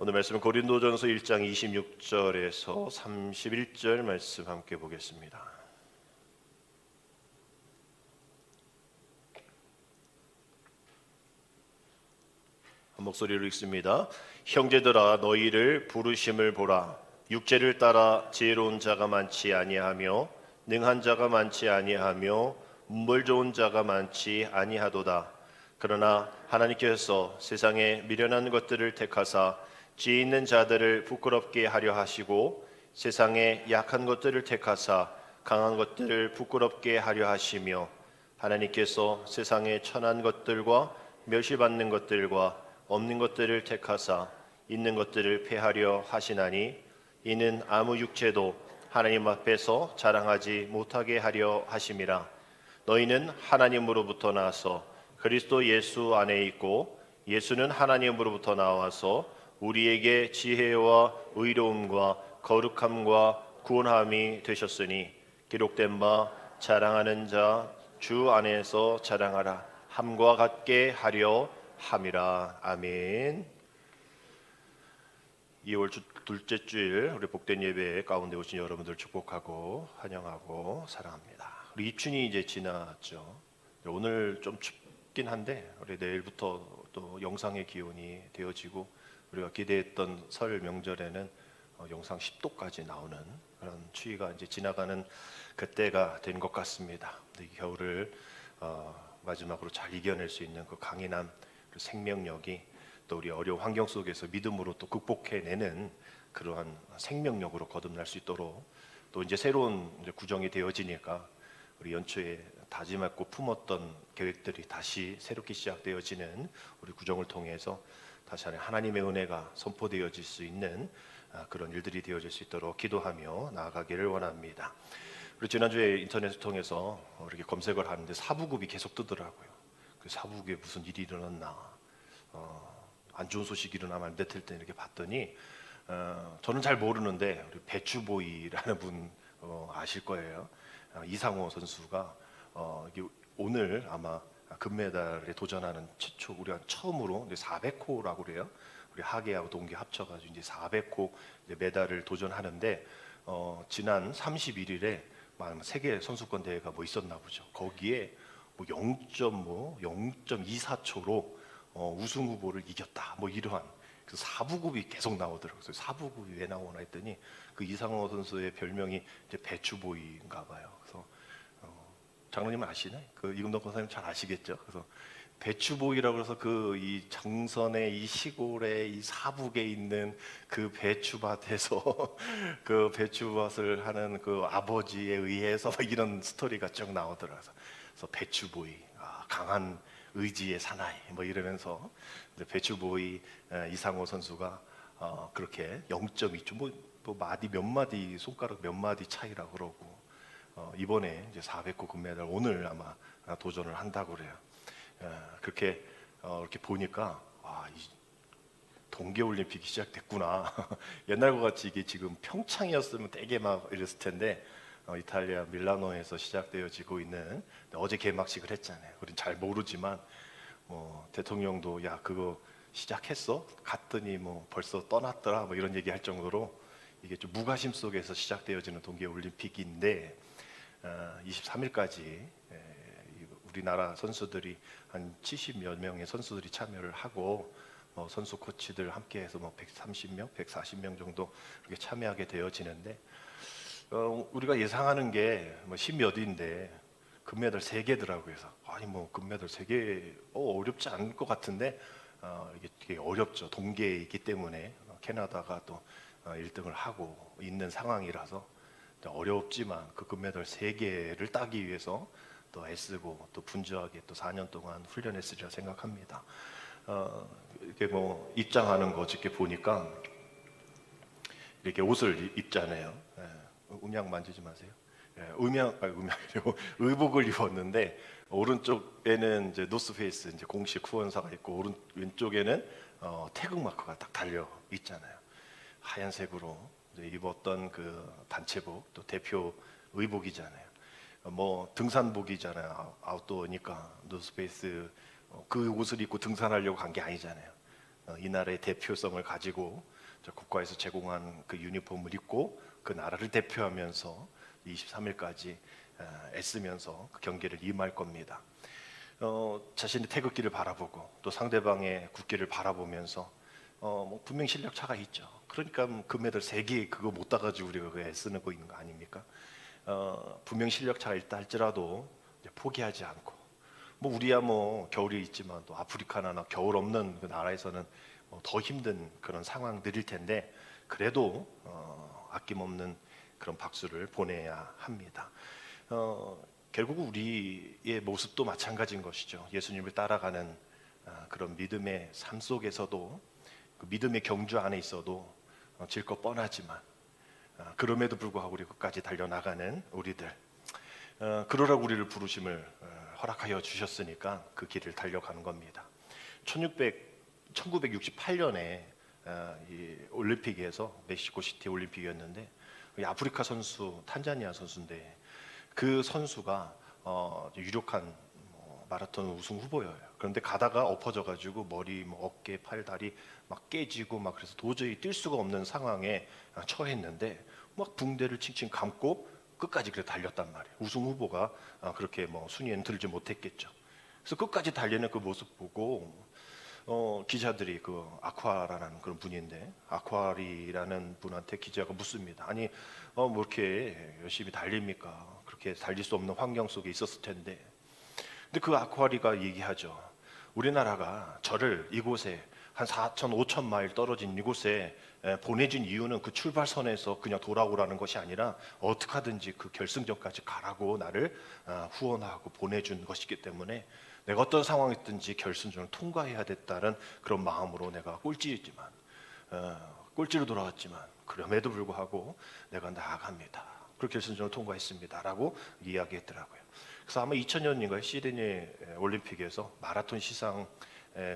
오늘 말씀은 고린도전서 1장 26절에서 31절 말씀 함께 보겠습니다. 한 목소리로 읽습니다. 형제들아 너희를 부르심을 보라. 육체를 따라 지혜로운 자가 많지 아니하며 능한 자가 많지 아니하며 문벌 좋은 자가 많지 아니하도다. 그러나 하나님께서 세상에 미련한 것들을 택하사 지혜 있는 자들을 부끄럽게 하려 하시고 세상에 약한 것들을 택하사 강한 것들을 부끄럽게 하려 하시며 하나님께서 세상에 천한 것들과 멸시받는 것들과 없는 것들을 택하사 있는 것들을 폐하려 하시나니 이는 아무 육체도 하나님 앞에서 자랑하지 못하게 하려 하심이라. 너희는 하나님으로부터 나서 그리스도 예수 안에 있고 예수는 하나님으로부터 나와서 우리에게 지혜와 의로움과 거룩함과 구원함이 되셨으니 기록된 바 자랑하는 자 주 안에서 자랑하라 함과 같게 하려 함이라. 아멘. 2월 둘째 주일 우리 복된 예배 가운데 오신 여러분들 축복하고 환영하고 사랑합니다. 우리 입춘이 이제 지났죠. 오늘 좀 춥긴 한데 우리 내일부터 또 영상의 기온이 되어지고 우리가 기대했던 설 명절에는 영상 10도까지 나오는 그런 추위가 이제 지나가는 그때가 된 것 같습니다. 이 겨울을 마지막으로 잘 이겨낼 수 있는 그 강인함, 그 생명력이 또 우리 어려운 환경 속에서 믿음으로 또 극복해내는 그러한 생명력으로 거듭날 수 있도록 또 이제 새로운 이제 구정이 되어지니까 우리 연초에 다짐했고 품었던 계획들이 다시 새롭게 시작되어지는 우리 구정을 통해서 다시 한번 하나님의 은혜가 선포되어질 수 있는 그런 일들이 되어질 수 있도록 기도하며 나아가기를 원합니다. 우리 지난주에 인터넷을 통해서 이렇게 검색을 하는데 사부급이 계속 뜨더라고요. 그 사부급에 무슨 일이 일어났나, 안 좋은 소식이 일어나면 안 됐을 때 이렇게 봤더니 저는 잘 모르는데 우리 배추보이라는 분 아실 거예요. 이상호 선수가 오늘 아마 금메달에 도전하는 최초 우리가 처음으로 400호라고 그래요. 우리 하계하고 동계 합쳐가지고 이제 400호 메달을 도전하는데 지난 31일에 세계 선수권 대회가 뭐 있었나 보죠. 거기에 뭐 0.24초로 우승 후보를 이겼다. 뭐 이러한 그 사부급이 계속 나오더라고요. 그래서 사부급이 왜 나오나 했더니 그 이상호 선수의 별명이 이제 배추보이인가 봐요. 그래서 장로님은 아시네? 그 이금덕 권사님 잘 아시겠죠? 그래서 배추보이라고 해서 그 이 정선의 이 시골의 이 사북에 있는 그 배추밭에서 그 배추밭을 하는 그 아버지에 의해서 이런 스토리가 쭉 나오더라고요. 그래서 배추보이, 강한 의지의 사나이 뭐 이러면서 배추보이 이상호 선수가 그렇게 0.2초 뭐 마디 몇 마디 손가락 몇 마디 차이라고 그러고 이번에 이제 400호 금메달 오늘 아마 도전을 한다고 그래요. 그렇게 이렇게 보니까 이 동계올림픽이 시작됐구나. 옛날과 같이 이게 지금 평창이었으면 되게 막 이랬을 텐데 이탈리아 밀라노에서 시작되어지고 있는 어제 개막식을 했잖아요. 우린 잘 모르지만 대통령도 야 그거 시작했어? 갔더니 뭐 벌써 떠났더라 뭐 이런 얘기할 정도로 이게 좀 무관심 속에서 시작되어지는 동계올림픽인데 23일까지 우리나라 선수들이 한 70여 명의 선수들이 참여를 하고 선수 코치들 함께해서 130명, 140명 정도 이렇게 참여하게 되어지는데 우리가 예상하는 게 10몇인데 금메달 3개더라고요. 그래서 아니 뭐 금메달 3개 어렵지 않을 것 같은데 이게 되게 어렵죠. 동계에 있기 때문에 캐나다가 또 1등을 하고 있는 상황이라서 어렵지만 그 금메달 3개를 따기 위해서 또 애쓰고 또 분주하게 또 4년 동안 훈련했으리라 생각합니다. 이렇게 뭐 입장하는 거 어저께 보니까 이렇게 옷을 입잖아요. 음양 만지지 마세요. 음양이고 의복을 입었는데 오른쪽에는 이제 노스페이스 이제 공식 후원사가 있고 왼쪽에는 태극 마크가 딱 달려 있잖아요. 하얀색으로 입었던 그 단체복 또 대표 의복이잖아요. 뭐 등산복이잖아요. 아웃도어니까 노스페이스 그 옷을 입고 등산하려고 간 게 아니잖아요. 이 나라의 대표성을 가지고 저 국가에서 제공한 그 유니폼을 입고 그 나라를 대표하면서 23일까지 애쓰면서 그 경기를 임할 겁니다. 자신의 태극기를 바라보고 또 상대방의 국기를 바라보면서 뭐 분명 실력 차가 있죠. 그러니까 금메달 3개 그거 못 따가지고 우리가 그 애쓰는 거 있는 거 아닙니까? 분명 실력 차가 있다 할지라도 이제 포기하지 않고 뭐 우리야 뭐 겨울이 있지만 또 아프리카나 겨울 없는 그 나라에서는 더 힘든 그런 상황들일 텐데 그래도 아낌없는 그런 박수를 보내야 합니다. 결국 우리의 모습도 마찬가지인 것이죠. 예수님을 따라가는 그런 믿음의 삶 속에서도 그 믿음의 경주 안에 있어도 질 것 뻔하지만 그럼에도 불구하고 우리 끝까지 달려나가는 우리들, 그러라고 우리를 부르심을 허락하여 주셨으니까 그 길을 달려가는 겁니다. 1968년에 이 올림픽에서 멕시코 시티 올림픽이었는데 아프리카 선수, 탄자니아 선수인데 그 선수가 유력한 마라톤 우승 후보예요. 그런데 가다가 엎어져가지고 머리, 어깨, 팔, 다리 막 깨지고 막 그래서 도저히 뛸 수가 없는 상황에 처했는데 막 붕대를 칭칭 감고 끝까지 그래 달렸단 말이에요. 우승 후보가 그렇게 순위에는 들지 못했겠죠. 그래서 끝까지 달리는 그 모습 보고 기자들이 그 아쿠아라는 그런 분인데 아쿠아리라는 분한테 기자가 묻습니다. 아니 뭐 이렇게 열심히 달립니까? 그렇게 달릴 수 없는 환경 속에 있었을 텐데. 근데 그 아쿠아리가 얘기하죠. 우리나라가 저를 이곳에 한 4천, 5천 마일 떨어진 이곳에 보내준 이유는 그 출발선에서 그냥 돌아오라는 것이 아니라 어떻게 하든지 그 결승전까지 가라고 나를 후원하고 보내준 것이기 때문에 내가 어떤 상황이든지 결승전을 통과해야 됐다는 그런 마음으로 내가 꼴찌였지만 꼴찌로 돌아왔지만 그럼에도 불구하고 내가 나아갑니다. 그 결승전을 통과했습니다라고 이야기했더라고요. 그래서 아마 2000년인가요? 시드니 올림픽에서 마라톤 시상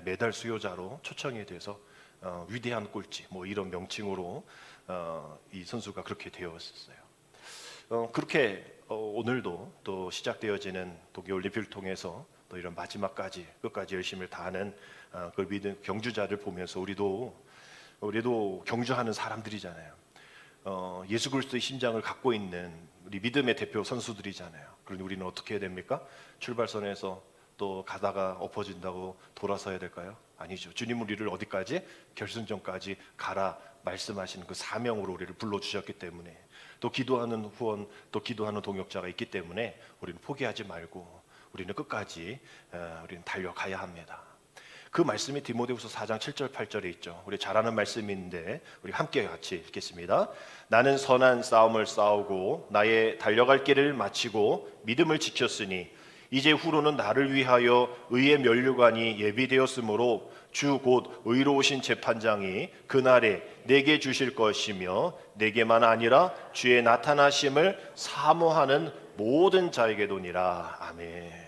메달 수요자로 초청이 돼서 위대한 꼴찌 이런 명칭으로 이 선수가 그렇게 되었었어요. 그렇게 오늘도 또 시작되어지는 동계올림픽을 통해서 또 이런 마지막까지 끝까지 열심을 다하는 그 믿음 경주자를 보면서 우리도 경주하는 사람들이잖아요. 예수 그리스도의 심장을 갖고 있는 우리 믿음의 대표 선수들이잖아요. 그러니 우리는 어떻게 해야 됩니까? 출발선에서 또 가다가 엎어진다고 돌아서야 될까요? 아니죠. 주님 우리를 어디까지? 결승전까지 가라 말씀하시는 그 사명으로 우리를 불러주셨기 때문에 또 기도하는 후원, 또 기도하는 동역자가 있기 때문에 우리는 포기하지 말고 우리는 끝까지 우리는 달려가야 합니다. 그 말씀이 디모데후서 4장 7절 8절에 있죠. 우리 잘 아는 말씀인데 우리 함께 같이 읽겠습니다. 나는 선한 싸움을 싸우고 나의 달려갈 길을 마치고 믿음을 지켰으니 이제 후로는 나를 위하여 의의 면류관이 예비되었으므로 주 곧 의로우신 재판장이 그날에 내게 주실 것이며 내게만 아니라 주의 나타나심을 사모하는 모든 자에게도니라. 아멘.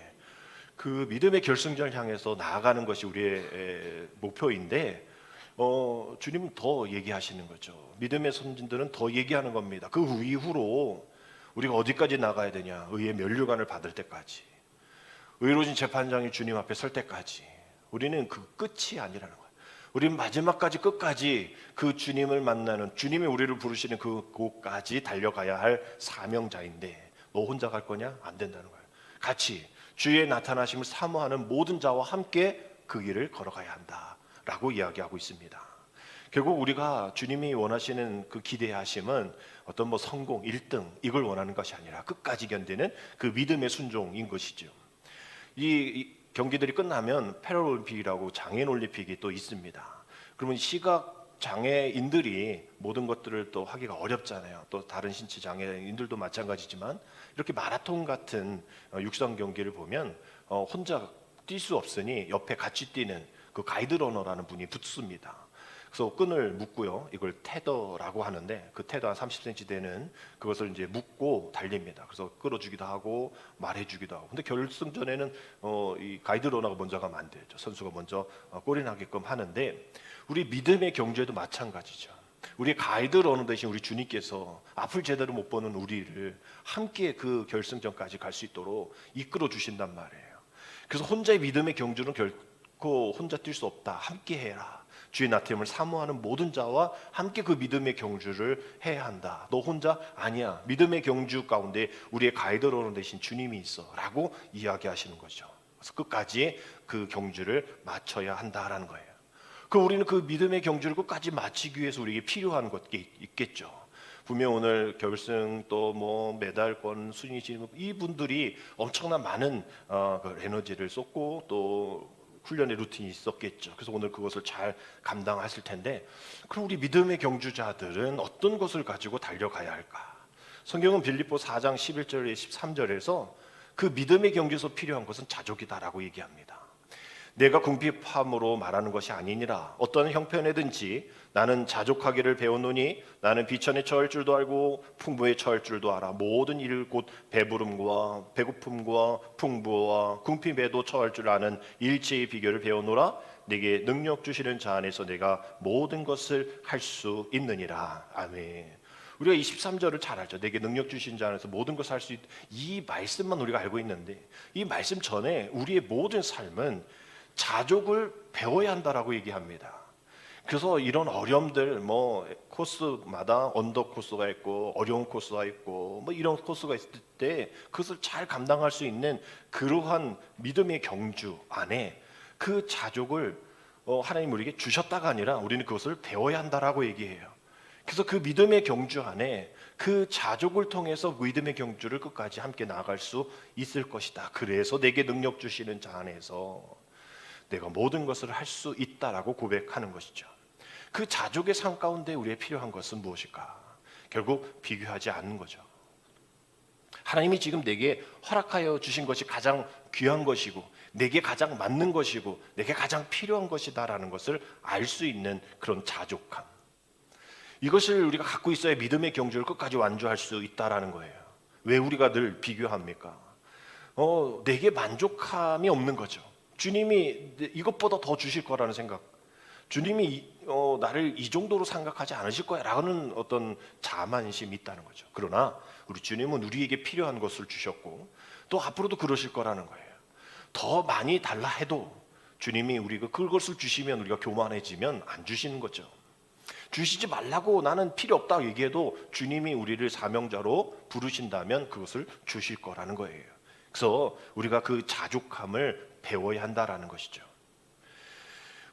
그 믿음의 결승전을 향해서 나아가는 것이 우리의 목표인데 주님은 더 얘기하시는 거죠. 믿음의 선진들은 더 얘기하는 겁니다. 그 이후로 우리가 어디까지 나가야 되냐? 의의 면류관을 받을 때까지, 의로우신 재판장이 주님 앞에 설 때까지 우리는 그 끝이 아니라는 거예요. 우리는 마지막까지 끝까지 그 주님을 만나는, 주님이 우리를 부르시는 그곳까지 달려가야 할 사명자인데 너 혼자 갈 거냐? 안 된다는 거예요. 같이 주의 나타나심을 사모하는 모든 자와 함께 그 길을 걸어가야 한다라고 이야기하고 있습니다. 결국 우리가 주님이 원하시는 그 기대하심은 어떤 성공, 1등 이걸 원하는 것이 아니라 끝까지 견디는 그 믿음의 순종인 것이죠. 이 경기들이 끝나면 패럴림픽이라고 장애인 올림픽이 또 있습니다. 그러면 시각 장애인들이 모든 것들을 또 하기가 어렵잖아요. 또 다른 신체 장애인들도 마찬가지지만 이렇게 마라톤 같은 육상 경기를 보면 혼자 뛸 수 없으니 옆에 같이 뛰는 그 가이드 러너라는 분이 붙습니다. 그래서 끈을 묶고요. 이걸 테더라고 하는데 그 테더 한 30cm 되는 그것을 이제 묶고 달립니다. 그래서 끌어주기도 하고 말해주기도 하고. 근데 결승전에는 이 가이드 러너가 먼저 가면 안 되죠. 선수가 먼저 골이 나게끔 하는데 우리 믿음의 경주에도 마찬가지죠. 우리 가이드 러너 대신 우리 주님께서 앞을 제대로 못 보는 우리를 함께 그 결승전까지 갈 수 있도록 이끌어 주신단 말이에요. 그래서 혼자의 믿음의 경주는 결코 혼자 뛸 수 없다. 함께 해라. 주의 나타남을 사모하는 모든 자와 함께 그 믿음의 경주를 해야 한다. 너 혼자 아니야. 믿음의 경주 가운데 우리의 가이드로 되신 주님이 있어 라고 이야기하시는 거죠. 그래서 끝까지 그 경주를 마쳐야 한다라는 거예요. 우리는 그 믿음의 경주를 끝까지 마치기 위해서 우리에게 필요한 것이 있겠죠. 분명 오늘 결승 또 뭐 메달권 순위 진입 이분들이 엄청난 많은 그 에너지를 쏟고 또 훈련의 루틴이 있었겠죠. 그래서 오늘 그것을 잘 감당하실 텐데, 그럼 우리 믿음의 경주자들은 어떤 것을 가지고 달려가야 할까? 성경은 빌립보 4장 11절에 13절에서 그 믿음의 경주에서 필요한 것은 자족이다라고 얘기합니다. 내가 궁핍함으로 말하는 것이 아니니라. 어떤 형편에든지 나는 자족하기를 배웠노니 나는 비천에 처할 줄도 알고 풍부에 처할 줄도 알아. 모든 일 곧 배부름과 배고픔과 풍부와 궁핍에도 처할 줄 아는 일체의 비결을 배우노라. 내게 능력 주시는 자 안에서 내가 모든 것을 할 수 있느니라. 아멘. 우리가 23절을 잘 알죠. 내게 능력 주신 자 안에서 모든 것을 할 수 있다. 이 말씀만 우리가 알고 있는데, 이 말씀 전에 우리의 모든 삶은 자족을 배워야 한다라고 얘기합니다. 그래서 이런 어려움들, 뭐 코스마다 언덕 코스가 있고 어려운 코스가 있고 뭐 이런 코스가 있을 때 그것을 잘 감당할 수 있는 그러한 믿음의 경주 안에 그 자족을 하나님 우리에게 주셨다가 아니라 우리는 그것을 배워야 한다라고 얘기해요. 그래서 그 믿음의 경주 안에 그 자족을 통해서 믿음의 경주를 끝까지 함께 나아갈 수 있을 것이다. 그래서 내게 능력 주시는 자 안에서 내가 모든 것을 할 수 있다라고 고백하는 것이죠. 그 자족의 삶 가운데 우리의 필요한 것은 무엇일까? 결국 비교하지 않는 거죠. 하나님이 지금 내게 허락하여 주신 것이 가장 귀한 것이고 내게 가장 맞는 것이고 내게 가장 필요한 것이다라는 것을 알 수 있는 그런 자족함. 이것을 우리가 갖고 있어야 믿음의 경주를 끝까지 완주할 수 있다라는 거예요. 왜 우리가 늘 비교합니까? 내게 만족함이 없는 거죠. 주님이 이것보다 더 주실 거라는 생각, 주님이 나를 이 정도로 생각하지 않으실 거야 라는 어떤 자만심이 있다는 거죠. 그러나 우리 주님은 우리에게 필요한 것을 주셨고 또 앞으로도 그러실 거라는 거예요. 더 많이 달라 해도 주님이 우리가 그것을 주시면 우리가 교만해지면 안 주시는 거죠. 주시지 말라고 나는 필요 없다 얘기해도 주님이 우리를 사명자로 부르신다면 그것을 주실 거라는 거예요. 그래서 우리가 그 자족함을 배워야 한다라는 것이죠.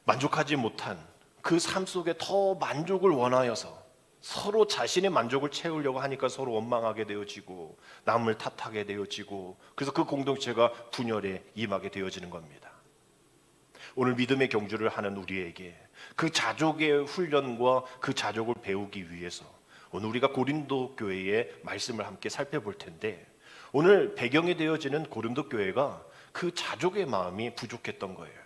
만족하지 못한 그 삶 속에 더 만족을 원하여서 서로 자신의 만족을 채우려고 하니까 서로 원망하게 되어지고 남을 탓하게 되어지고 그래서 그 공동체가 분열에 임하게 되어지는 겁니다. 오늘 믿음의 경주를 하는 우리에게 그 자족의 훈련과 그 자족을 배우기 위해서 오늘 우리가 고린도 교회의 말씀을 함께 살펴볼 텐데, 오늘 배경이 되어지는 고린도 교회가 그 자족의 마음이 부족했던 거예요.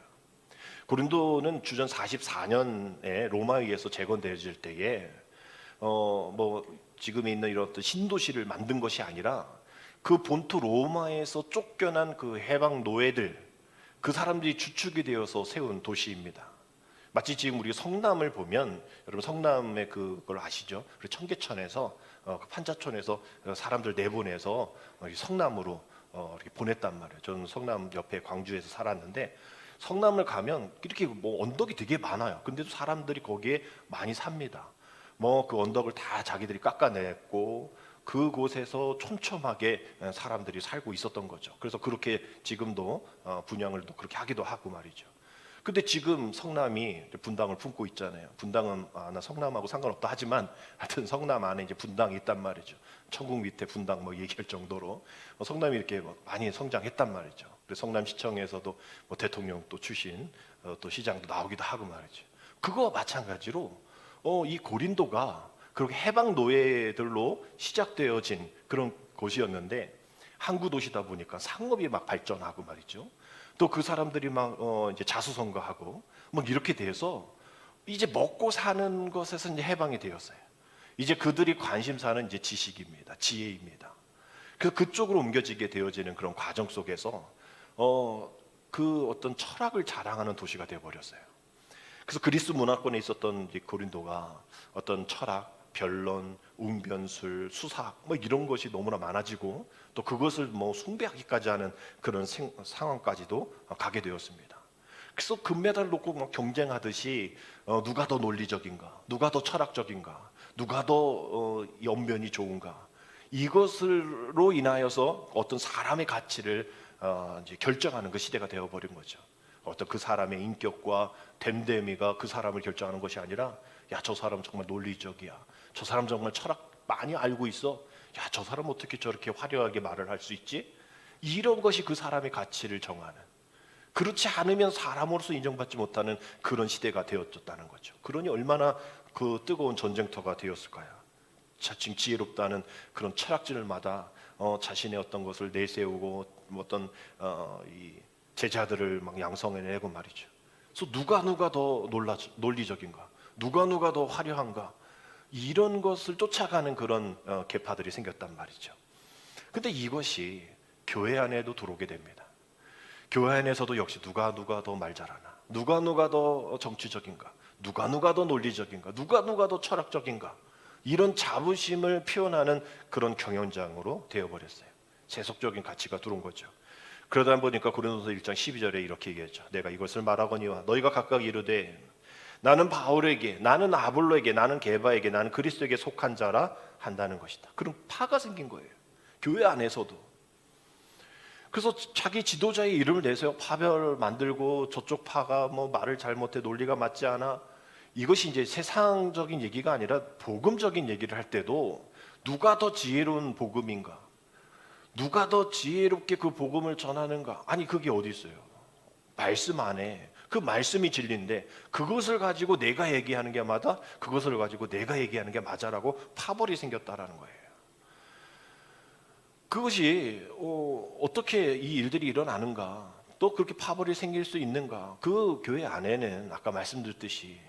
고린도는 주전 44년에 로마에 의해서 재건되어질 때에 뭐 지금에 있는 이런 어떤 신도시를 만든 것이 아니라 그 본토 로마에서 쫓겨난 그 해방 노예들, 그 사람들이 주축이 되어서 세운 도시입니다. 마치 지금 우리 성남을 보면, 여러분 성남의 그걸 아시죠? 청계천에서 판자촌에서 사람들 내보내서 성남으로 이렇게 보냈단 말이에요. 저는 성남 옆에 광주에서 살았는데 성남을 가면 이렇게 뭐 언덕이 되게 많아요. 근데도 사람들이 거기에 많이 삽니다. 뭐 그 언덕을 다 자기들이 깎아냈고 그곳에서 촘촘하게 사람들이 살고 있었던 거죠. 그래서 그렇게 지금도 분양을 또 그렇게 하기도 하고 말이죠. 근데 지금 성남이 분당을 품고 있잖아요. 분당은 나 성남하고 상관없다 하지만 하여튼 성남 안에 이제 분당이 있단 말이죠. 천국 밑에 분당 뭐 얘기할 정도로 성남이 이렇게 많이 성장했단 말이죠. 그래서 성남시청에서도 뭐 대통령 또 출신 또 시장도 나오기도 하고 말이죠. 그거와 마찬가지로 이 고린도가 그렇게 해방 노예들로 시작되어진 그런 곳이었는데 항구 도시다 보니까 상업이 막 발전하고 말이죠. 또 그 사람들이 막 이제 자수성가하고 뭐 이렇게 돼서 이제 먹고 사는 것에서 이제 해방이 되었어요. 이제 그들이 관심사는 이제 지식입니다, 지혜입니다. 그래서 그쪽으로 옮겨지게 되어지는 그런 과정 속에서 그 어떤 철학을 자랑하는 도시가 되어버렸어요. 그래서 그리스 문화권에 있었던 이제 고린도가 어떤 철학, 변론, 웅변술, 수사학 뭐 이런 것이 너무나 많아지고 또 그것을 뭐 숭배하기까지 하는 그런 상황까지도 가게 되었습니다. 그래서 금메달을 놓고 막 경쟁하듯이 누가 더 논리적인가, 누가 더 철학적인가, 누가 더 연변이 좋은가, 이것으로 인하여서 어떤 사람의 가치를 이제 결정하는 그 시대가 되어버린 거죠. 어떤 그 사람의 인격과 됨됨이가 그 사람을 결정하는 것이 아니라, 야, 저 사람 정말 논리적이야, 저 사람 정말 철학 많이 알고 있어, 야, 저 사람 어떻게 저렇게 화려하게 말을 할 수 있지? 이런 것이 그 사람의 가치를 정하는, 그렇지 않으면 사람으로서 인정받지 못하는 그런 시대가 되었다는 거죠. 그러니 얼마나 그 뜨거운 전쟁터가 되었을까요? 자칭 지혜롭다는 그런 철학진을마다 자신의 어떤 것을 내세우고 어떤 이 제자들을 막 양성해내고 말이죠. 그래서 누가 더 논리적인가, 누가 더 화려한가, 이런 것을 쫓아가는 그런 계파들이 생겼단 말이죠. 근데 이것이 교회 안에도 들어오게 됩니다. 교회 안에서도 역시 누가 더 말 잘하나, 누가 더 정치적인가, 누가 더 논리적인가, 누가 더 철학적인가, 이런 자부심을 표현하는 그런 경연장으로 되어버렸어요. 세속적인 가치가 들어온 거죠. 그러다 보니까 고린도서 1장 12절에 이렇게 얘기했죠. 내가 이것을 말하거니와 너희가 각각 이르되 나는 바울에게, 나는 아볼로에게, 나는 게바에게, 나는 그리스도에게 속한 자라 한다는 것이다. 그런 파가 생긴 거예요, 교회 안에서도. 그래서 자기 지도자의 이름을 내세워 파별 만들고, 저쪽 파가 뭐 말을 잘못해, 논리가 맞지 않아, 이것이 이제 세상적인 얘기가 아니라 복음적인 얘기를 할 때도 누가 더 지혜로운 복음인가, 누가 더 지혜롭게 그 복음을 전하는가, 아니 그게 어디 있어요? 말씀 안에 그 말씀이 진리인데 그것을 가지고 내가 얘기하는 게 맞아, 그것을 가지고 내가 얘기하는 게 맞아라고 파벌이 생겼다라는 거예요. 그것이 어떻게 이 일들이 일어나는가, 또 그렇게 파벌이 생길 수 있는가. 그 교회 안에는 아까 말씀드렸듯이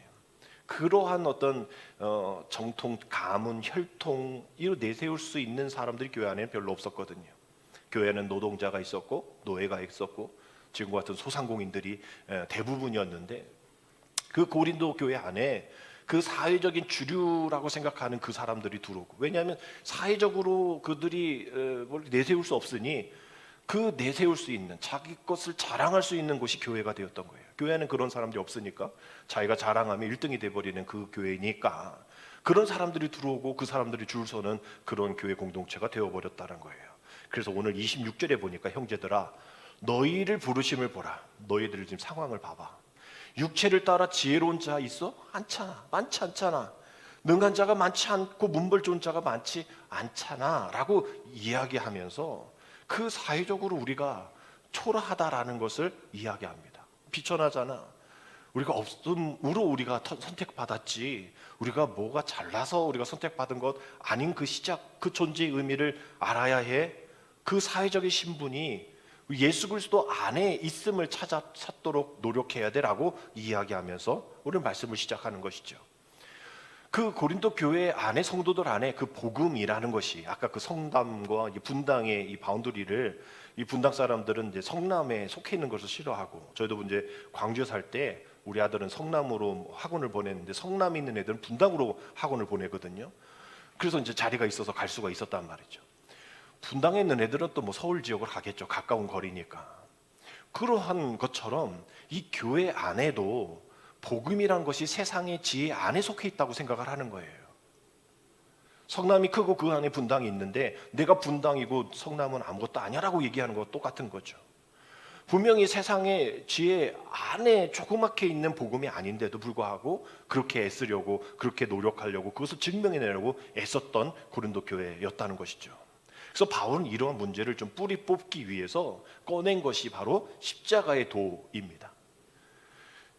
그러한 어떤 정통, 가문, 혈통 이로 내세울 수 있는 사람들이 교회 안에는 별로 없었거든요. 교회는 노동자가 있었고 노예가 있었고 지금과 같은 소상공인들이 대부분이었는데, 그 고린도 교회 안에 그 사회적인 주류라고 생각하는 그 사람들이 들어오고, 왜냐하면 사회적으로 그들이 뭘 내세울 수 없으니 그 내세울 수 있는, 자기 것을 자랑할 수 있는 곳이 교회가 되었던 거예요. 교회는 그런 사람들이 없으니까 자기가 자랑하면 1등이 돼버리는 그 교회니까 그런 사람들이 들어오고 그 사람들이 줄 서는 그런 교회 공동체가 되어버렸다는 거예요. 그래서 오늘 26절에 보니까 형제들아 너희를 부르심을 보라. 너희들 지금 상황을 봐봐. 육체를 따라 지혜로운 자 있어? 않잖아. 많지 않잖아. 능한 자가 많지 않고 문벌 좋은 자가 많지 않잖아 라고 이야기하면서 그 사회적으로 우리가 초라하다라는 것을 이야기합니다. 비천하잖아. 우리가 없음으로 우리가 선택받았지, 우리가 뭐가 잘나서 우리가 선택받은 것 아닌 그 시작, 그 존재의 의미를 알아야 해. 그 사회적인 신분이 예수 그리스도 안에 있음을 찾도록 노력해야 되라고 이야기하면서 오늘 말씀을 시작하는 것이죠. 그 고린도 교회 안에, 성도들 안에 그 복음이라는 것이, 아까 그 성담과 분당의 이 바운더리를, 이 분당 사람들은 이제 성남에 속해 있는 것을 싫어하고, 저희도 이제 광주에 살 때 우리 아들은 성남으로 학원을 보냈는데 성남에 있는 애들은 분당으로 학원을 보내거든요. 그래서 이제 자리가 있어서 갈 수가 있었단 말이죠. 분당에 있는 애들은 또 뭐 서울 지역으로 가겠죠. 가까운 거리니까. 그러한 것처럼 이 교회 안에도 복음이란 것이 세상의 지혜 안에 속해 있다고 생각을 하는 거예요. 성남이 크고 그 안에 분당이 있는데 내가 분당이고 성남은 아무것도 아니라고 얘기하는 거 똑같은 거죠. 분명히 세상의 지혜 안에 조그맣게 있는 복음이 아닌데도 불구하고 그렇게 애쓰려고, 그렇게 노력하려고, 그것을 증명해내려고 애썼던 고린도 교회였다는 것이죠. 그래서 바울은 이러한 문제를 좀 뿌리 뽑기 위해서 꺼낸 것이 바로 십자가의 도입니다.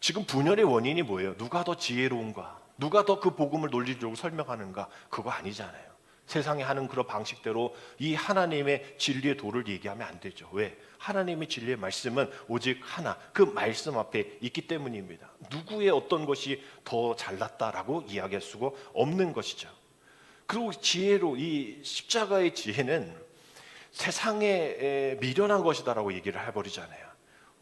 지금 분열의 원인이 뭐예요? 누가 더 지혜로운가? 누가 더 그 복음을 논리적으로 설명하는가? 그거 아니잖아요. 세상에 하는 그런 방식대로 이 하나님의 진리의 도를 얘기하면 안 되죠. 왜? 하나님의 진리의 말씀은 오직 하나, 그 말씀 앞에 있기 때문입니다. 누구의 어떤 것이 더 잘났다라고 이야기할 수가 없는 것이죠. 그리고 지혜로, 이 십자가의 지혜는 세상에 미련한 것이다라고 얘기를 해버리잖아요.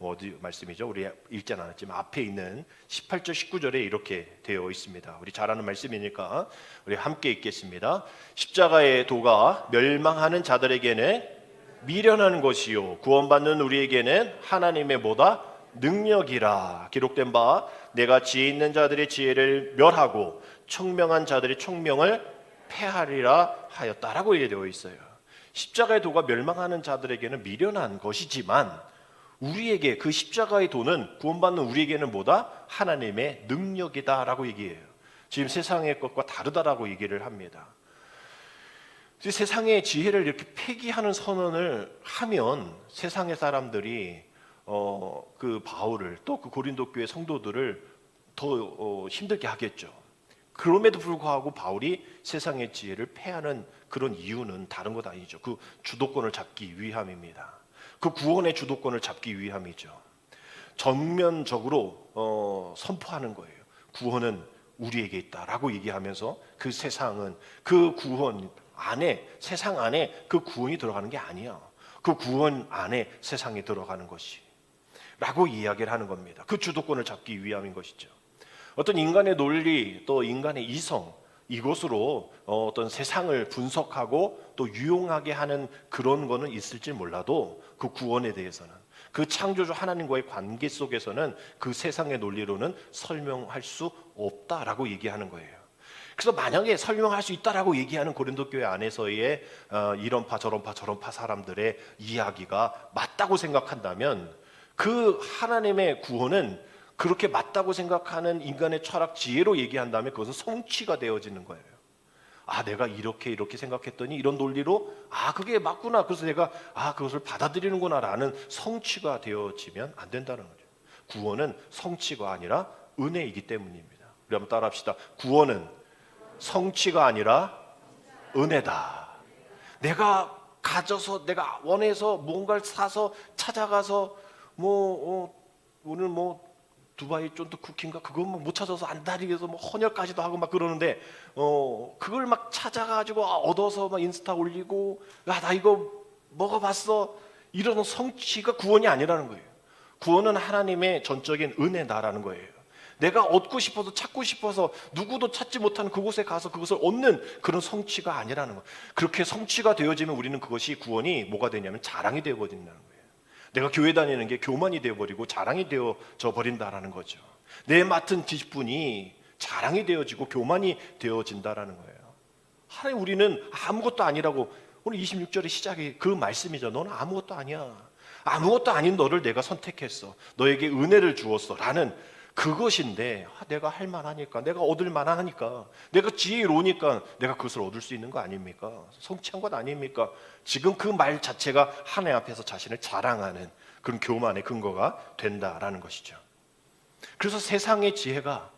어디 말씀이죠? 우리 읽지 않았지만 앞에 있는 18절 19절에 이렇게 되어 있습니다. 우리 잘 아는 말씀이니까 우리 함께 읽겠습니다. 십자가의 도가 멸망하는 자들에게는 미련한 것이요 구원받는 우리에게는 하나님의 보다 능력이라 기록된 바 내가 지혜 있는 자들의 지혜를 멸하고 청명한 자들의 청명을 패하리라 하였다라고 얘기되어 있어요. 십자가의 도가 멸망하는 자들에게는 미련한 것이지만 우리에게 그 십자가의 도는 구원받는 우리에게는 뭐다? 하나님의 능력이다라고 얘기해요. 지금 세상의 것과 다르다라고 얘기를 합니다. 세상의 지혜를 이렇게 폐기하는 선언을 하면 세상의 사람들이 그 바울을 또 그 고린도 교회 성도들을 더 힘들게 하겠죠. 그럼에도 불구하고 바울이 세상의 지혜를 패하는 그런 이유는 다른 것 아니죠. 그 주도권을 잡기 위함입니다. 그 구원의 주도권을 잡기 위함이죠. 전면적으로 선포하는 거예요. 구원은 우리에게 있다라고 얘기하면서 그 세상은 그 구원 안에, 세상 안에 그 구원이 들어가는 게 아니야. 그 구원 안에 세상이 들어가는 것이 라고 이야기를 하는 겁니다. 그 주도권을 잡기 위함인 것이죠. 어떤 인간의 논리 또 인간의 이성 이것으로 어떤 세상을 분석하고 또 유용하게 하는 그런 거는 있을지 몰라도 그 구원에 대해서는 그 창조주 하나님과의 관계 속에서는 그 세상의 논리로는 설명할 수 없다라고 얘기하는 거예요. 그래서 만약에 설명할 수 있다라고 얘기하는 고린도 교회 안에서의 이런 파 저런 파 사람들의 이야기가 맞다고 생각한다면 그 하나님의 구원은 그렇게 맞다고 생각하는 인간의 철학 지혜로 얘기한다면 그것은 성취가 되어지는 거예요. 아, 내가 이렇게 생각했더니 이런 논리로 그게 맞구나. 그래서 내가 그것을 받아들이는구나라는 성취가 되어지면 안 된다는 거죠. 구원은 성취가 아니라 은혜이기 때문입니다. 우리 한번 따라합시다. 구원은 성취가 아니라 은혜다. 내가 가져서 내가 원해서 뭔가를 사서 찾아가서 오늘 두바이 쫀득 쿠키인가 그거 못 찾아서 안달이해서 헌혈까지도 하고 막 그러는데 그걸 막 찾아가지고 얻어서 막 인스타 올리고 나 이거 먹어봤어 이런 성취가 구원이 아니라는 거예요. 구원은 하나님의 전적인 은혜다라는 거예요. 내가 얻고 싶어서 찾고 싶어서 누구도 찾지 못하는 그곳에 가서 그것을 얻는 그런 성취가 아니라는 거예요. 그렇게 성취가 되어지면 우리는 그것이 구원이 뭐가 되냐면 자랑이 되어버린다는 거예요. 내가 교회 다니는 게 교만이 되어버리고 자랑이 되어져 버린다라는 거죠. 내 맡은 직분이 자랑이 되어지고 교만이 되어진다라는 거예요. 하나님 우리는 아무것도 아니라고 오늘 26절의 시작이 그 말씀이죠. 너는 아무것도 아니야. 아무것도 아닌 너를 내가 선택했어. 너에게 은혜를 주었어 라는 그것인데 내가 할 만하니까 내가 얻을 만하니까 내가 지혜로우니까 내가 그것을 얻을 수 있는 거 아닙니까? 성취한 것 아닙니까? 지금 그 말 자체가 하나님 앞에서 자신을 자랑하는 그런 교만의 근거가 된다라는 것이죠. 그래서 세상의 지혜가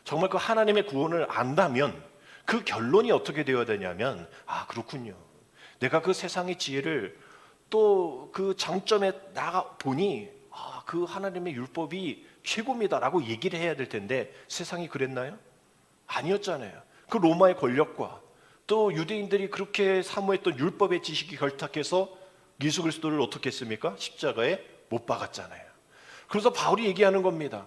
정말 그 하나님의 구원을 안다면 그 결론이 어떻게 되어야 되냐면 그렇군요. 내가 그 세상의 지혜를 또 그 장점에 나가 보니 그 하나님의 율법이 최고입니다라고 얘기를 해야 될 텐데 세상이 그랬나요? 아니었잖아요. 그 로마의 권력과 또 유대인들이 그렇게 사모했던 율법의 지식이 결탁해서 예수 그리스도를 어떻게 했습니까? 십자가에 못 박았잖아요. 그래서 바울이 얘기하는 겁니다.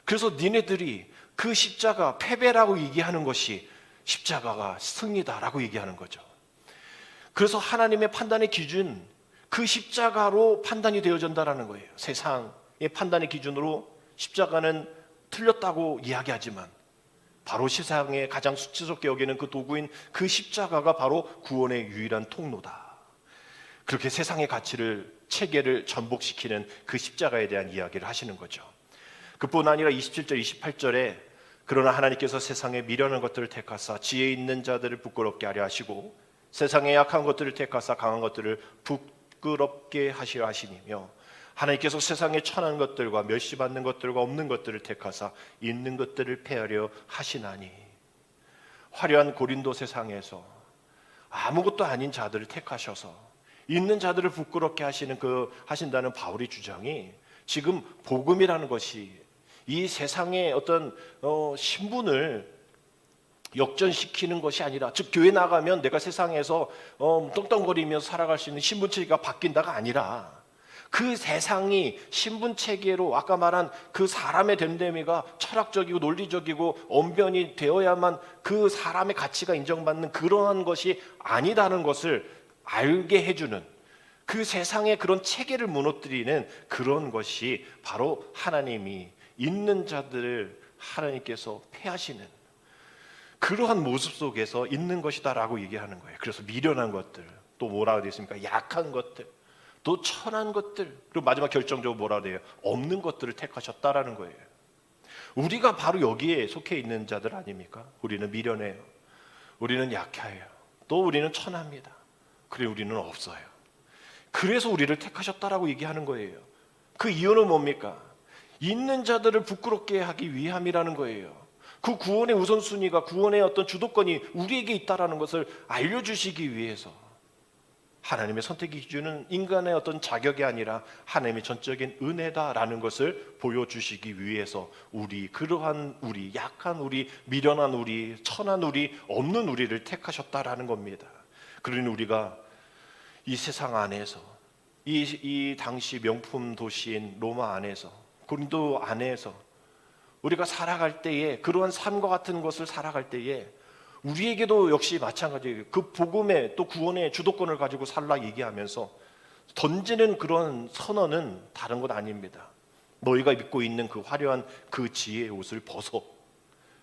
그래서 니네들이 그 십자가 패배라고 얘기하는 것이 십자가가 승리다라고 얘기하는 거죠. 그래서 하나님의 판단의 기준 그 십자가로 판단이 되어진다라는 거예요. 세상의 판단의 기준으로 십자가는 틀렸다고 이야기하지만 바로 세상에 가장 수치스럽게 여기는 그 도구인 그 십자가가 바로 구원의 유일한 통로다. 그렇게 세상의 가치를 체계를 전복시키는 그 십자가에 대한 이야기를 하시는 거죠. 그뿐 아니라 27절 28절에 그러나 하나님께서 세상에 미련한 것들을 택하사 지혜 있는 자들을 부끄럽게 하려 하시고 세상에 약한 것들을 택하사 강한 것들을 부끄럽게 하시려 하시니며 하나님께서 세상에 천한 것들과 멸시받는 것들과 없는 것들을 택하사 있는 것들을 폐하려 하시나니. 화려한 고린도 세상에서 아무것도 아닌 자들을 택하셔서 있는 자들을 부끄럽게 하신다는 바울의 주장이 지금 복음이라는 것이 이 세상의 어떤 신분을 역전시키는 것이 아니라, 즉 교회 나가면 내가 세상에서 떵떵거리면서 살아갈 수 있는 신분체계가 바뀐다가 아니라 그 세상이 신분체계로 아까 말한 그 사람의 됨됨이가 철학적이고 논리적이고 언변이 되어야만 그 사람의 가치가 인정받는 그러한 것이 아니다는 것을 알게 해주는 그 세상의 그런 체계를 무너뜨리는 그런 것이 바로 하나님이 있는 자들을 하나님께서 패하시는 그러한 모습 속에서 있는 것이다라고 얘기하는 거예요. 그래서 미련한 것들, 또 뭐라고 되어 있습니까? 약한 것들, 또 천한 것들, 그리고 마지막 결정적으로 뭐라고 돼요? 없는 것들을 택하셨다라는 거예요. 우리가 바로 여기에 속해 있는 자들 아닙니까? 우리는 미련해요. 우리는 약해요. 또 우리는 천합니다. 그래 우리는 없어요. 그래서 우리를 택하셨다라고 얘기하는 거예요. 그 이유는 뭡니까? 있는 자들을 부끄럽게 하기 위함이라는 거예요. 그 구원의 우선순위가, 구원의 어떤 주도권이 우리에게 있다라는 것을 알려주시기 위해서 하나님의 선택의 기준은 인간의 어떤 자격이 아니라 하나님의 전적인 은혜다라는 것을 보여주시기 위해서 그러한 우리, 약한 우리, 미련한 우리, 천한 우리, 없는 우리를 택하셨다라는 겁니다. 그러니 우리가 이 세상 안에서 이 당시 명품 도시인 로마 안에서, 고린도 안에서 우리가 살아갈 때에, 그러한 삶과 같은 것을 살아갈 때에 우리에게도 역시 마찬가지예요. 그 복음의 또 구원의 주도권을 가지고 살라 얘기하면서 던지는 그런 선언은 다른 것 아닙니다. 너희가 입고 있는 그 화려한 그 지혜의 옷을 벗어.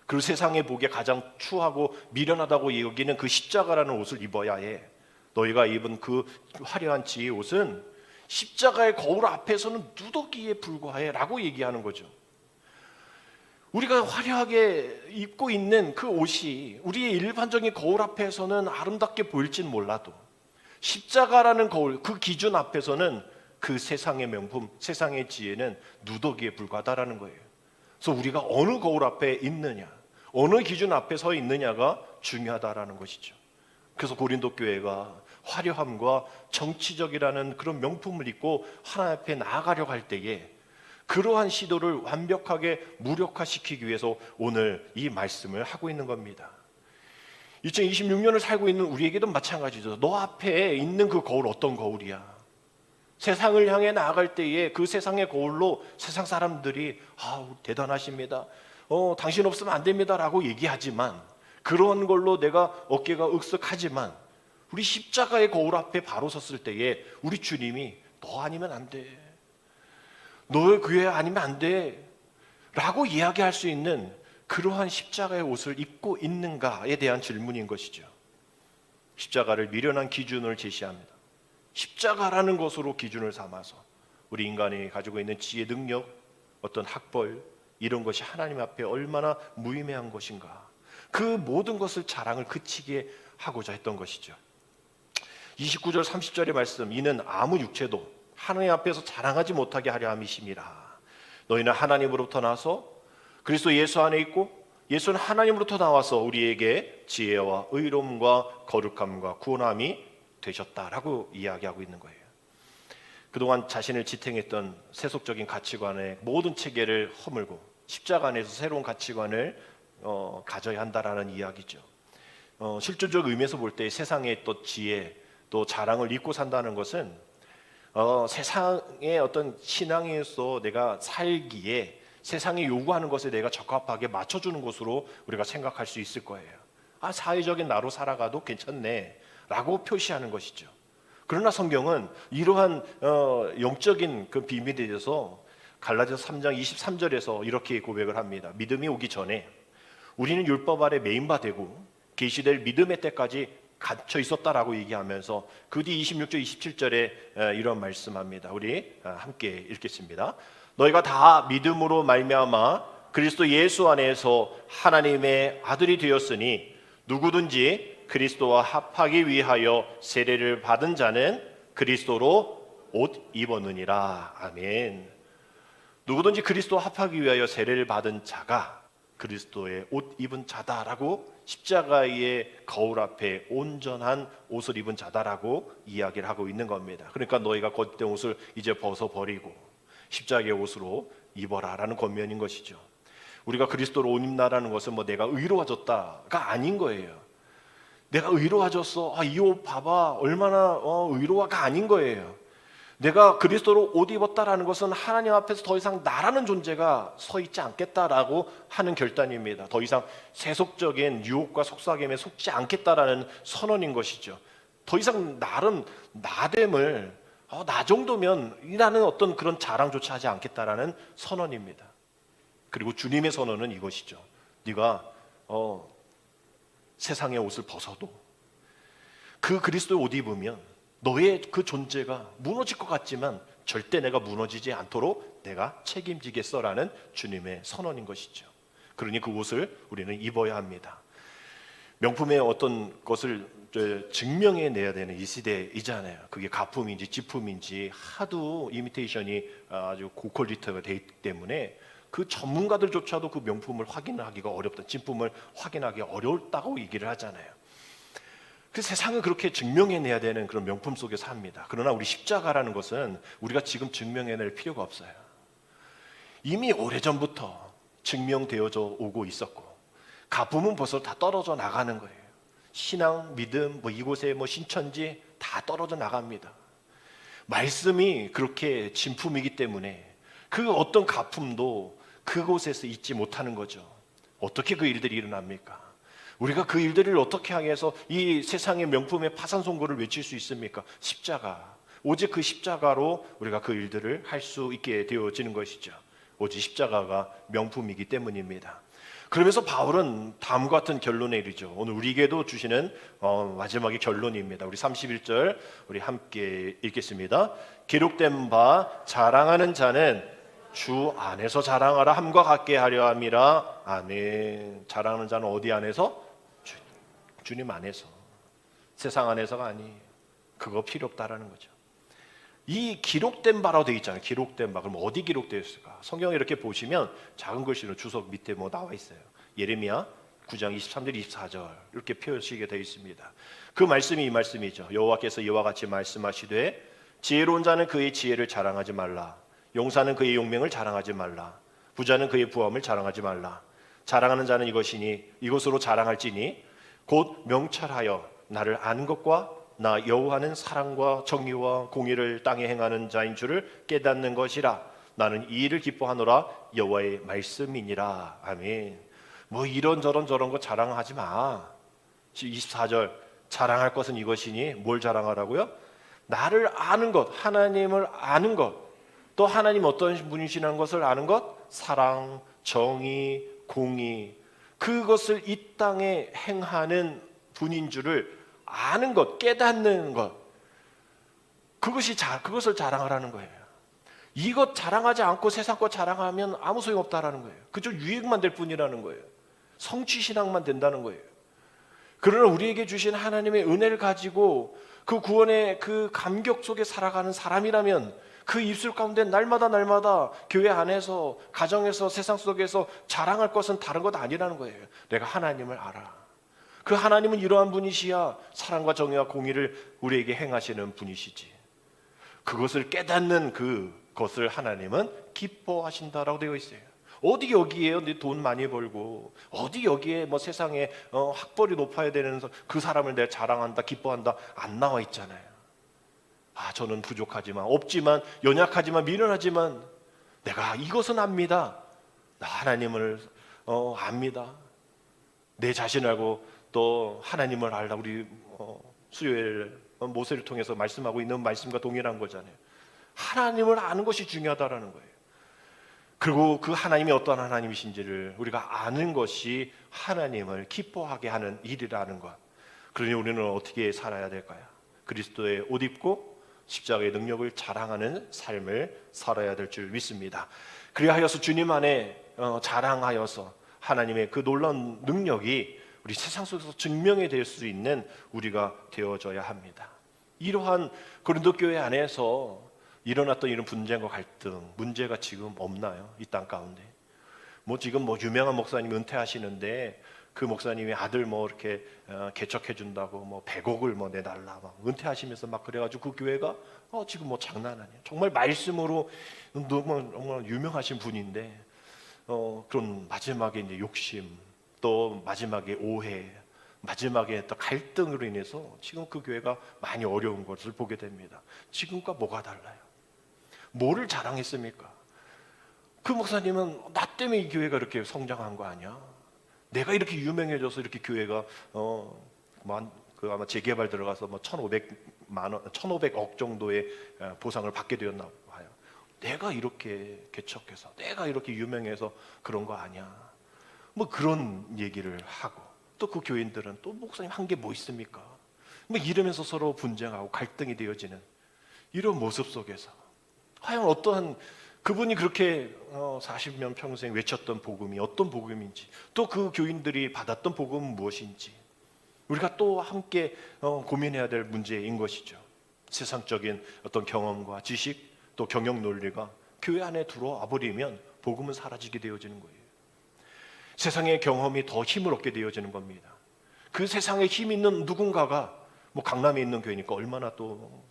그리고 세상에 보기에 가장 추하고 미련하다고 여기는 그 십자가라는 옷을 입어야 해. 너희가 입은 그 화려한 지혜의 옷은 십자가의 거울 앞에서는 누더기에 불과해 라고 얘기하는 거죠. 우리가 화려하게 입고 있는 그 옷이 우리의 일반적인 거울 앞에서는 아름답게 보일진 몰라도 십자가라는 거울, 그 기준 앞에서는 그 세상의 명품, 세상의 지혜는 누더기에 불과하다라는 거예요. 그래서 우리가 어느 거울 앞에 있느냐, 어느 기준 앞에 서 있느냐가 중요하다라는 것이죠. 그래서 고린도 교회가 화려함과 정치적이라는 그런 명품을 입고 하나님 앞에 나아가려고 할 때에 그러한 시도를 완벽하게 무력화시키기 위해서 오늘 이 말씀을 하고 있는 겁니다. 2026년을 살고 있는 우리에게도 마찬가지죠. 너 앞에 있는 그 거울 어떤 거울이야? 세상을 향해 나아갈 때에 그 세상의 거울로 세상 사람들이 대단하십니다. 당신 없으면 안 됩니다 라고 얘기하지만, 그런 걸로 내가 어깨가 으쓱하지만 우리 십자가의 거울 앞에 바로 섰을 때에 우리 주님이 너 아니면 안 돼, 너의 교회 아니면 안 돼 라고 이야기할 수 있는 그러한 십자가의 옷을 입고 있는가에 대한 질문인 것이죠. 십자가를 미련한 기준을 제시합니다. 십자가라는 것으로 기준을 삼아서 우리 인간이 가지고 있는 지혜, 능력, 어떤 학벌, 이런 것이 하나님 앞에 얼마나 무의미한 것인가, 그 모든 것을 자랑을 그치게 하고자 했던 것이죠. 29절 30절의 말씀, 이는 아무 육체도 하나님 앞에서 자랑하지 못하게 하려 함이심이라. 너희는 하나님으로부터 나서 그리스도 예수 안에 있고 예수는 하나님으로부터 나와서 우리에게 지혜와 의로움과 거룩함과 구원함이 되셨다라고 이야기하고 있는 거예요. 그동안 자신을 지탱했던 세속적인 가치관의 모든 체계를 허물고 십자가 안에서 새로운 가치관을 가져야 한다라는 이야기죠. 실질적 의미에서 볼 때 세상의 또 지혜, 또 자랑을 잊고 산다는 것은 세상의 어떤 신앙에서 내가 살기에 세상이 요구하는 것에 내가 적합하게 맞춰주는 것으로 우리가 생각할 수 있을 거예요. 사회적인 나로 살아가도 괜찮네 라고 표시하는 것이죠. 그러나 성경은 이러한 영적인 그 비밀에 대해서 갈라디아서 3장 23절에서 이렇게 고백을 합니다. 믿음이 오기 전에 우리는 율법 아래 매인바되고 계시될 믿음의 때까지 갇혀 있었다라고 얘기하면서 그 뒤 26절 27절에 이런 말씀합니다. 우리 함께 읽겠습니다. 너희가 다 믿음으로 말미암아 그리스도 예수 안에서 하나님의 아들이 되었으니 누구든지 그리스도와 합하기 위하여 세례를 받은 자는 그리스도로 옷 입었느니라. 아멘. 누구든지 그리스도와 합하기 위하여 세례를 받은 자가 그리스도의 옷 입은 자다라고, 십자가의 거울 앞에 온전한 옷을 입은 자다라고 이야기를 하고 있는 겁니다. 그러니까 너희가 겉된 옷을 이제 벗어버리고 십자가의 옷으로 입어라라는 권면인 것이죠. 우리가 그리스도로 옷 입나라는 것은 내가 의로워졌다가 아닌 거예요. 내가 의로워졌어, 이 옷 봐봐 얼마나 의로워가 아닌 거예요. 내가 그리스도로 옷 입었다라는 것은 하나님 앞에서 더 이상 나라는 존재가 서 있지 않겠다라고 하는 결단입니다. 더 이상 세속적인 유혹과 속삭임에 속지 않겠다라는 선언인 것이죠. 더 이상 나됨을 나 정도면 이라는 어떤 그런 자랑조차 하지 않겠다라는 선언입니다. 그리고 주님의 선언은 이것이죠. 네가 세상의 옷을 벗어도 그 그리스도의 옷 입으면 너의 그 존재가 무너질 것 같지만 절대 내가 무너지지 않도록 내가 책임지겠어라는 주님의 선언인 것이죠. 그러니 그 옷을 우리는 입어야 합니다. 명품의 어떤 것을 증명해내야 되는 이 시대이잖아요. 그게 가품인지 지품인지 하도 이미테이션이 아주 고퀄리티가 되어 있기 때문에 그 전문가들조차도 그 명품을 확인하기가 어렵다, 진품을 확인하기가 어렵다고 얘기를 하잖아요. 그 세상은 그렇게 증명해내야 되는 그런 명품 속에 삽니다. 그러나 우리 십자가라는 것은 우리가 지금 증명해낼 필요가 없어요. 이미 오래전부터 증명되어져 오고 있었고 가품은 벌써 다 떨어져 나가는 거예요. 신앙, 믿음, 이곳에 신천지 다 떨어져 나갑니다. 말씀이 그렇게 진품이기 때문에 그 어떤 가품도 그곳에서 잊지 못하는 거죠. 어떻게 그 일들이 일어납니까? 우리가 그 일들을 어떻게 향해서 이 세상의 명품의 파산 선고를 외칠 수 있습니까? 십자가. 오직 그 십자가로 우리가 그 일들을 할 수 있게 되어지는 것이죠. 오직 십자가가 명품이기 때문입니다. 그러면서 바울은 다음과 같은 결론에 이르죠. 오늘 우리에게도 주시는 마지막의 결론입니다. 우리 31절 우리 함께 읽겠습니다. 기록된 바 자랑하는 자는 주 안에서 자랑하라 함과 같게 하려 함이라. 아멘. 자랑하는 자는 어디 안에서? 주님 안에서. 세상 안에서가 아니에요. 그거 필요 없다라는 거죠. 이 기록된 바라고 되어 있잖아요. 기록된 바. 그럼 어디 기록되어 있을까? 성경에 이렇게 보시면 작은 글씨로 주석 밑에 나와 있어요. 예레미야 9장 23절 24절 이렇게 표시가 되어 있습니다. 그 말씀이 이 말씀이죠. 여호와께서 이와 같이 말씀하시되 지혜로운 자는 그의 지혜를 자랑하지 말라. 용사는 그의 용맹을 자랑하지 말라. 부자는 그의 부함을 자랑하지 말라. 자랑하는 자는 이것으로 자랑할지니 곧 명철하여 나를 아는 것과 나 여호와는 사랑과 정의와 공의를 땅에 행하는 자인 줄을 깨닫는 것이라. 나는 이 일을 기뻐하노라. 여호와의 말씀이니라. 아멘. 이런저런 저런 거 자랑하지 마. 24절 자랑할 것은 이것이니 뭘 자랑하라고요? 나를 아는 것, 하나님을 아는 것, 또 하나님 어떤 분이시라는 것을 아는 것, 사랑, 정의, 공의, 그것을 이 땅에 행하는 분인 줄을 아는 것, 깨닫는 것, 그것을 자랑하라는 거예요. 이것 자랑하지 않고 세상 것 자랑하면 아무 소용없다라는 거예요. 그저 유익만 될 뿐이라는 거예요. 성취신앙만 된다는 거예요. 그러나 우리에게 주신 하나님의 은혜를 가지고 그 구원의 그 감격 속에 살아가는 사람이라면 그 입술 가운데 날마다 교회 안에서, 가정에서, 세상 속에서 자랑할 것은 다른 것 아니라는 거예요. 내가 하나님을 알아. 그 하나님은 이러한 분이시야 사랑과 정의와 공의를 우리에게 행하시는 분이시지. 그것을 깨닫는 그것을 하나님은 기뻐하신다라고 되어 있어요. 어디 여기에요? 내 돈 많이 벌고 어디 여기에 세상에 학벌이 높아야 되는 그 사람을 내가 자랑한다, 기뻐한다 안 나와 있잖아요. 저는 부족하지만, 없지만, 연약하지만, 미련하지만 내가 이것은 압니다. 나 하나님을 압니다. 내 자신을 알고 또 하나님을 알다. 우리 수요일 모세를 통해서 말씀하고 있는 말씀과 동일한 거잖아요. 하나님을 아는 것이 중요하다라는 거예요. 그리고 그 하나님이 어떤 하나님이신지를 우리가 아는 것이 하나님을 기뻐하게 하는 일이라는 것. 그러니 우리는 어떻게 살아야 될까요? 그리스도의 옷 입고 십자가의 능력을 자랑하는 삶을 살아야 될 줄 믿습니다. 그리하여서 주님 안에 자랑하여서 하나님의 그 놀라운 능력이 우리 세상 속에서 증명이 될 수 있는 우리가 되어져야 합니다. 이러한 고린도 교회 안에서 일어났던 이런 분쟁과 갈등, 문제가 지금 없나요? 이 땅 가운데. 지금 유명한 목사님 은퇴하시는데 그 목사님이 아들 이렇게 개척해 준다고 100억을 내달라 은퇴하시면서 그래가지고 그 교회가 지금 장난 아니에요. 정말 말씀으로 너무 유명하신 분인데 그런 마지막에 이제 욕심, 또 마지막에 오해, 마지막에 또 갈등으로 인해서 지금 그 교회가 많이 어려운 것을 보게 됩니다. 지금과 뭐가 달라요? 뭐를 자랑했습니까? 그 목사님은 나 때문에 이 교회가 이렇게 성장한 거 아니야? 내가 이렇게 유명해져서 이렇게 교회가 그 아마 재개발 들어가서 뭐 1,500만 원, 1,500억 정도의 보상을 받게 되었나 봐요. 내가 이렇게 개척해서, 내가 이렇게 유명해서 그런 거 아니야. 뭐 그런 얘기를 하고, 또 그 교인들은 또 목사님 한 게 뭐 있습니까? 뭐 이러면서 서로 분쟁하고 갈등이 되어지는 이런 모습 속에서 과연 어떠한 그분이 그렇게 40년 평생 외쳤던 복음이 어떤 복음인지, 또 그 교인들이 받았던 복음은 무엇인지 우리가 또 함께 고민해야 될 문제인 것이죠. 세상적인 어떤 경험과 지식, 또 경영 논리가 교회 안에 들어와 버리면 복음은 사라지게 되어지는 거예요. 세상의 경험이 더 힘을 얻게 되어지는 겁니다. 그 세상에 힘 있는 누군가가 뭐 강남에 있는 교회니까 얼마나 또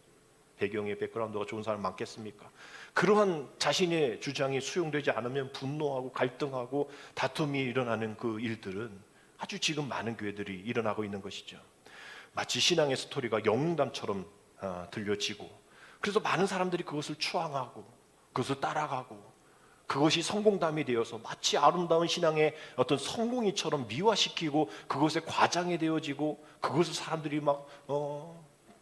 배경의 백그라운드가 좋은 사람 많겠습니까? 그러한 자신의 주장이 수용되지 않으면 분노하고 갈등하고 다툼이 일어나는 그 일들은 아주 지금 많은 교회들이 일어나고 있는 것이죠. 마치 신앙의 스토리가 영웅담처럼 들려지고, 그래서 많은 사람들이 그것을 추앙하고 그것을 따라가고, 그것이 성공담이 되어서 마치 아름다운 신앙의 어떤 성공이처럼 미화시키고 그것에 과장이 되어지고, 그것을 사람들이 막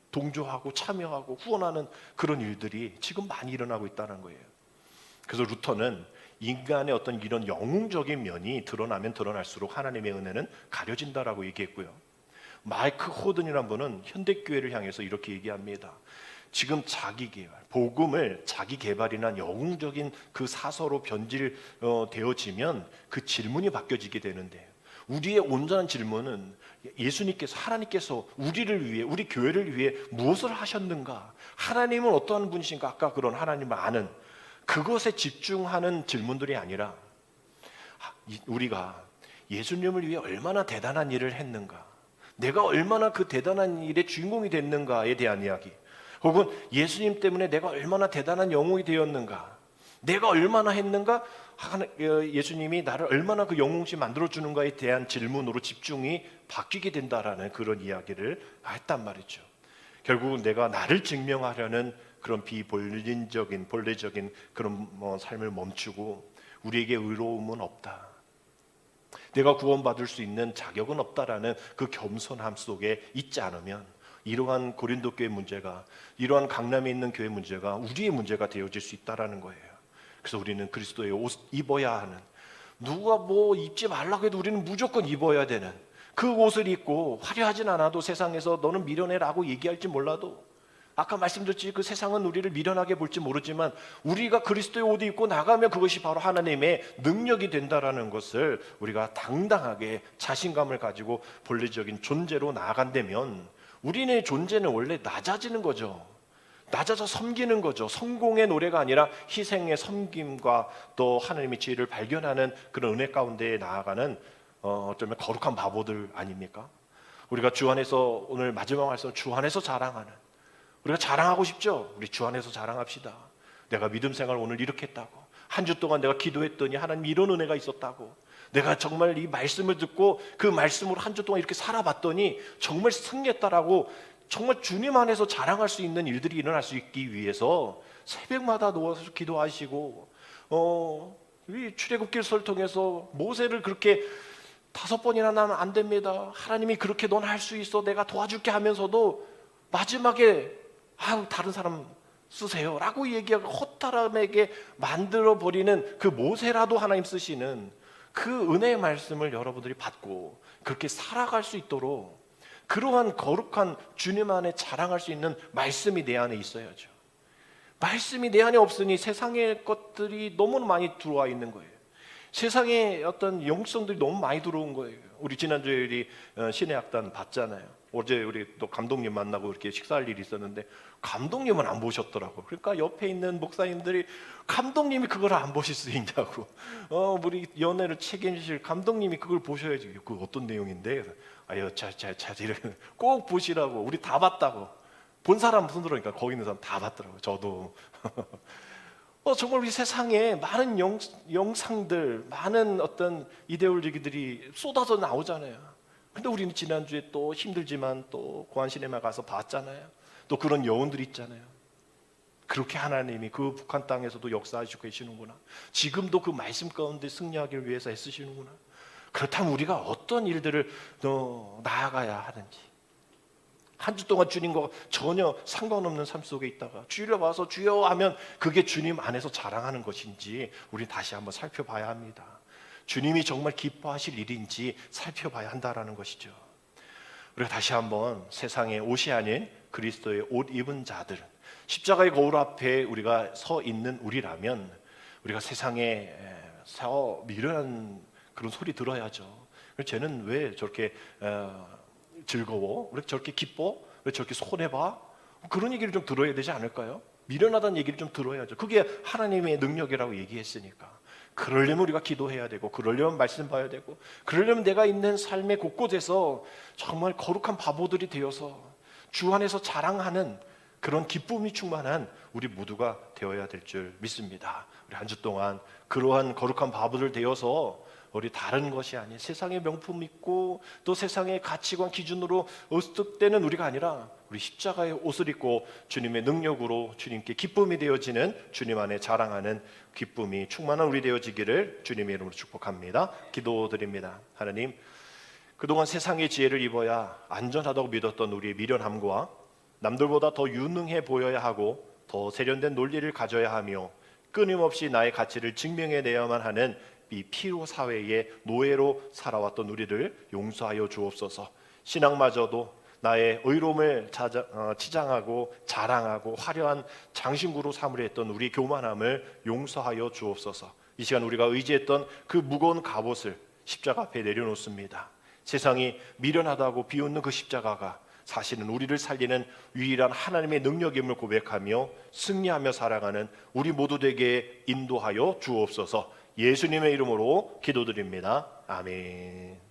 동조하고 참여하고 후원하는 그런 일들이 지금 많이 일어나고 있다는 거예요. 그래서 루터는 인간의 어떤 이런 영웅적인 면이 드러나면 드러날수록 하나님의 은혜는 가려진다라고 얘기했고요. 마이크 호든이라는 분은 현대교회를 향해서 이렇게 얘기합니다. 지금 자기개발, 복음을 자기개발이나 영웅적인 그 사서로 변질되어지면 그 질문이 바뀌어지게 되는데, 우리의 온전한 질문은 예수님께서, 하나님께서 우리를 위해, 우리 교회를 위해 무엇을 하셨는가, 하나님은 어떠한 분이신가, 아까 그런 하나님을 아는 그것에 집중하는 질문들이 아니라 우리가 예수님을 위해 얼마나 대단한 일을 했는가, 내가 얼마나 그 대단한 일의 주인공이 됐는가에 대한 이야기, 혹은 예수님 때문에 내가 얼마나 대단한 영웅이 되었는가, 내가 얼마나 했는가, 예수님이 나를 얼마나 그 영웅시 만들어주는가에 대한 질문으로 집중이 바뀌게 된다라는 그런 이야기를 했단 말이죠. 결국은 내가 나를 증명하려는 그런 비본인적인 본래적인 그런 삶을 멈추고, 우리에게 의로움은 없다, 내가 구원받을 수 있는 자격은 없다라는 그 겸손함 속에 있지 않으면 이러한 고린도 교회 문제가, 이러한 강남에 있는 교회 문제가 우리의 문제가 되어질 수 있다라는 거예요. 그래서 우리는 그리스도의 옷 입어야 하는, 누가 뭐 입지 말라고 해도 우리는 무조건 입어야 되는 그 옷을 입고, 화려하진 않아도 세상에서 너는 미련해라고 얘기할지 몰라도, 아까 말씀드렸지 그 세상은 우리를 미련하게 볼지 모르지만 우리가 그리스도의 옷을 입고 나가면 그것이 바로 하나님의 능력이 된다라는 것을 우리가 당당하게 자신감을 가지고 본래적인 존재로 나아간다면, 우리의 존재는 원래 낮아지는 거죠. 낮아져 섬기는 거죠. 성공의 노래가 아니라 희생의 섬김과 또 하나님의 지혜를 발견하는 그런 은혜 가운데 나아가는 어쩌면 거룩한 바보들 아닙니까? 우리가 주 안에서, 오늘 마지막 말씀 주 안에서 자랑하는, 우리가 자랑하고 싶죠? 우리 주 안에서 자랑합시다. 내가 믿음 생활 오늘 이렇게 했다고, 한 주 동안 내가 기도했더니 하나님 이런 은혜가 있었다고, 내가 정말 이 말씀을 듣고 그 말씀으로 한 주 동안 이렇게 살아봤더니 정말 승리했다라고 정말 주님 안에서 자랑할 수 있는 일들이 일어날 수 있기 위해서 새벽마다 누워서 기도하시고, 이 출애굽기를 통해서 모세를 그렇게 5번이나 나면 안 됩니다, 하나님이 그렇게 넌 할 수 있어, 내가 도와줄게 하면서도 마지막에 다른 사람 쓰세요 라고 얘기하고 헛사람에게 만들어버리는 그 모세라도 하나님 쓰시는 그 은혜의 말씀을 여러분들이 받고 그렇게 살아갈 수 있도록, 그러한 거룩한 주님 안에 자랑할 수 있는 말씀이 내 안에 있어야죠. 말씀이 내 안에 없으니 세상의 것들이 너무 많이 들어와 있는 거예요. 세상의 어떤 영성들이 너무 많이 들어온 거예요. 우리 지난주에 우리 신의 악단 봤잖아요. 어제 우리 또 감독님 만나고 이렇게 식사할 일이 있었는데 감독님은 안 보셨더라고. 그러니까 옆에 있는 목사님들이 감독님이 그걸 안 보실 수 있냐고, 우리 연애를 책임지실 감독님이 그걸 보셔야지, 그 어떤 내용인데, 아유 자 이렇게 꼭 보시라고, 우리 다 봤다고. 본 사람 손들어니까 거기 있는 사람 다 봤더라고요. 저도 정말 우리 세상에 많은 영상들, 많은 어떤 이데올로기들이 쏟아져 나오잖아요. 근데 우리는 지난주에 또 힘들지만 또 고안시네마 가서 봤잖아요. 또 그런 여운들이 있잖아요. 그렇게 하나님이 그 북한 땅에서도 역사하시고 계시는구나, 지금도 그 말씀 가운데 승리하기 위해서 애쓰시는구나. 그렇다면 우리가 어떤 일들을 나아가야 하는지, 한 주 동안 주님과 전혀 상관없는 삶 속에 있다가 주일에 와서 주여 하면 그게 주님 안에서 자랑하는 것인지 우리 다시 한번 살펴봐야 합니다. 주님이 정말 기뻐하실 일인지 살펴봐야 한다라는 것이죠. 우리가 다시 한번 세상의 옷이 아닌 그리스도의 옷 입은 자들, 십자가의 거울 앞에 우리가 서 있는 우리라면 우리가 세상에 서 미련한 그런 소리 들어야죠. 쟤는 왜 저렇게 즐거워? 왜 저렇게 기뻐? 왜 저렇게 손해봐? 그런 얘기를 좀 들어야 되지 않을까요? 미련하다는 얘기를 좀 들어야죠. 그게 하나님의 능력이라고 얘기했으니까. 그러려면 우리가 기도해야 되고, 그러려면 말씀 봐야 되고, 그러려면 내가 있는 삶의 곳곳에서 정말 거룩한 바보들이 되어서 주 안에서 자랑하는 그런 기쁨이 충만한 우리 모두가 되어야 될 줄 믿습니다. 우리 한 주 동안 그러한 거룩한 바보들 되어서 우리 다른 것이 아닌 세상의 명품 입고 또 세상의 가치관 기준으로 으스득대는 우리가 아니라 우리 십자가의 옷을 입고 주님의 능력으로 주님께 기쁨이 되어지는 주님 안에 자랑하는 기쁨이 충만한 우리 되어지기를 주님의 이름으로 축복합니다. 기도드립니다. 하나님, 그동안 세상의 지혜를 입어야 안전하다고 믿었던 우리의 미련함과 남들보다 더 유능해 보여야 하고 더 세련된 논리를 가져야 하며 끊임없이 나의 가치를 증명해내야만 하는 이 피로 사회의 노예로 살아왔던 우리를 용서하여 주옵소서. 신앙마저도 나의 의로움을 치장하고 자랑하고 화려한 장신구로 삼으려 했던 우리 교만함을 용서하여 주옵소서. 이 시간 우리가 의지했던 그 무거운 갑옷을 십자가 앞에 내려놓습니다. 세상이 미련하다고 비웃는 그 십자가가 사실은 우리를 살리는 유일한 하나님의 능력임을 고백하며 승리하며 살아가는 우리 모두 되게 인도하여 주옵소서. 예수님의 이름으로 기도드립니다. 아멘.